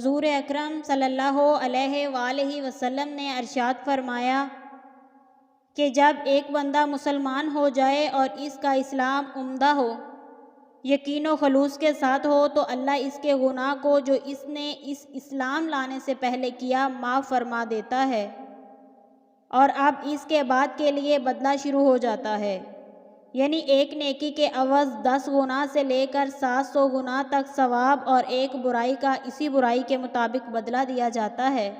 حضور اکرم صلی اللہ علیہ وآلہ وسلم نے ارشاد فرمایا کہ جب ایک بندہ مسلمان ہو جائے اور اس کا اسلام عمدہ ہو، یقین و خلوص کے ساتھ ہو، تو اللہ اس کے گناہ کو جو اس نے اس اسلام لانے سے پہلے کیا معاف فرما دیتا ہے، اور اب اس کے بعد کے لیے بدلہ شروع ہو جاتا ہے، یعنی ایک نیکی کے عوض 10 گناہ سے لے کر 700 گناہ تک ثواب، اور ایک برائی کا اسی برائی کے مطابق بدلہ دیا جاتا ہے،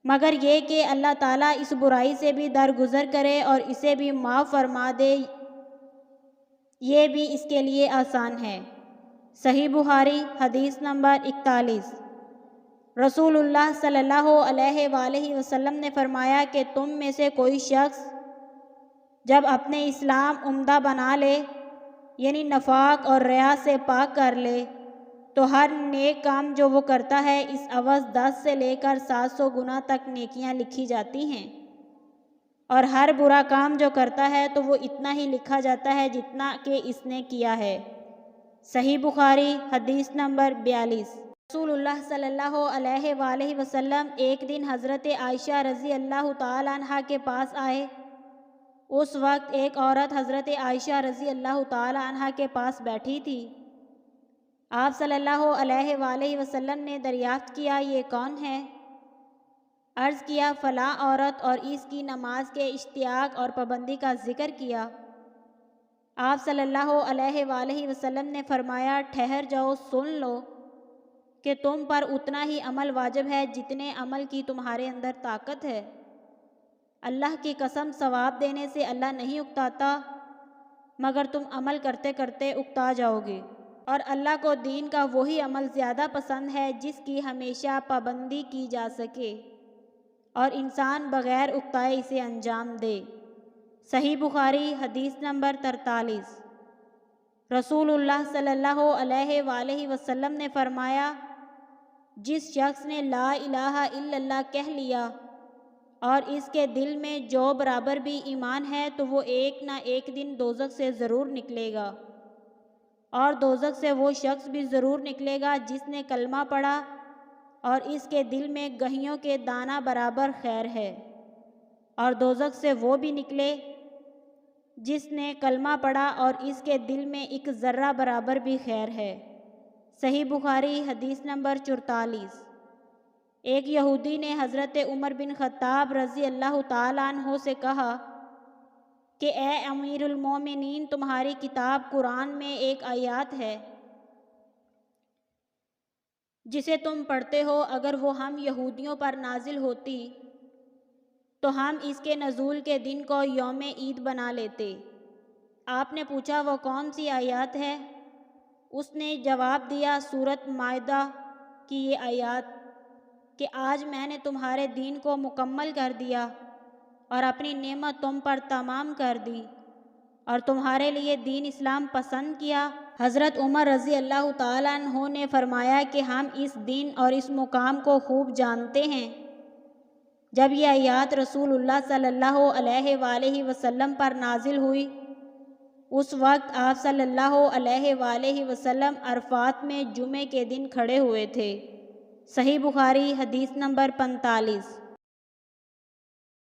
مگر یہ کہ اللہ تعالیٰ اس برائی سے بھی درگزر کرے اور اسے بھی معاف فرما دے، یہ بھی اس کے لیے آسان ہے۔ صحیح بخاری حدیث نمبر 41۔ رسول اللہ صلی اللہ علیہ وآلہ وسلم نے فرمایا کہ تم میں سے کوئی شخص جب اپنے اسلام عمدہ بنا لے، یعنی نفاق اور ریا سے پاک کر لے، تو ہر نیک کام جو وہ کرتا ہے اس عوض 10 سے لے کر 700 گناہ تک نیکیاں لکھی جاتی ہیں، اور ہر برا کام جو کرتا ہے تو وہ اتنا ہی لکھا جاتا ہے جتنا کہ اس نے کیا ہے۔ صحیح بخاری حدیث نمبر 42۔ رسول اللہ صلی اللہ علیہ وآلہ وسلم ایک دن حضرت عائشہ رضی اللہ تعالیٰ عنہ کے پاس آئے۔ اس وقت ایک عورت حضرت عائشہ رضی اللہ تعالیٰ عنہ کے پاس بیٹھی تھی۔ آپ صلی اللہ علیہ وآلہ وسلم نے دریافت کیا یہ کون ہے؟ عرض کیا فلاں عورت، اور اس کی نماز کے اشتیاق اور پابندی کا ذکر کیا۔ آپ صلی اللہ علیہ وآلہ وسلم نے فرمایا ٹھہر جاؤ، سن لو کہ تم پر اتنا ہی عمل واجب ہے جتنے عمل کی تمہارے اندر طاقت ہے۔ اللہ کی قسم ثواب دینے سے اللہ نہیں اکتاتا، مگر تم عمل کرتے کرتے اکتا جاؤ گے، اور اللہ کو دین کا وہی عمل زیادہ پسند ہے جس کی ہمیشہ پابندی کی جا سکے اور انسان بغیر اکتائے اسے انجام دے۔ صحیح بخاری حدیث نمبر 43۔ رسول اللہ صلی اللہ علیہ وآلہ وسلم نے فرمایا جس شخص نے لا الہ الا اللہ کہہ لیا اور اس کے دل میں جو برابر بھی ایمان ہے تو وہ ایک نہ ایک دن دوزخ سے ضرور نکلے گا، اور دوزخ سے وہ شخص بھی ضرور نکلے گا جس نے کلمہ پڑھا اور اس کے دل میں گہیوں کے دانہ برابر خیر ہے، اور دوزخ سے وہ بھی نکلے جس نے کلمہ پڑھا اور اس کے دل میں ایک ذرہ برابر بھی خیر ہے۔ صحیح بخاری حدیث نمبر 44۔ ایک یہودی نے حضرت عمر بن خطاب رضی اللہ تعالیٰ عنہ سے کہا کہ اے امیر المومنین، تمہاری کتاب قرآن میں ایک آیات ہے جسے تم پڑھتے ہو، اگر وہ ہم یہودیوں پر نازل ہوتی تو ہم اس کے نزول کے دن کو یوم عید بنا لیتے۔ آپ نے پوچھا وہ کون سی آیات ہے؟ اس نے جواب دیا سورۃ مائدہ کی یہ آیات کہ آج میں نے تمہارے دین کو مکمل کر دیا اور اپنی نعمت تم پر تمام کر دی اور تمہارے لیے دین اسلام پسند کیا۔ حضرت عمر رضی اللہ تعالیٰ عنہ نے فرمایا کہ ہم اس دین اور اس مقام کو خوب جانتے ہیں۔ جب یہ آیات رسول اللہ صلی اللہ علیہ وآلہ وسلم پر نازل ہوئی، اس وقت آپ صلی اللہ علیہ وآلہ وسلم عرفات میں جمعے کے دن کھڑے ہوئے تھے۔ صحیح بخاری حدیث نمبر 45۔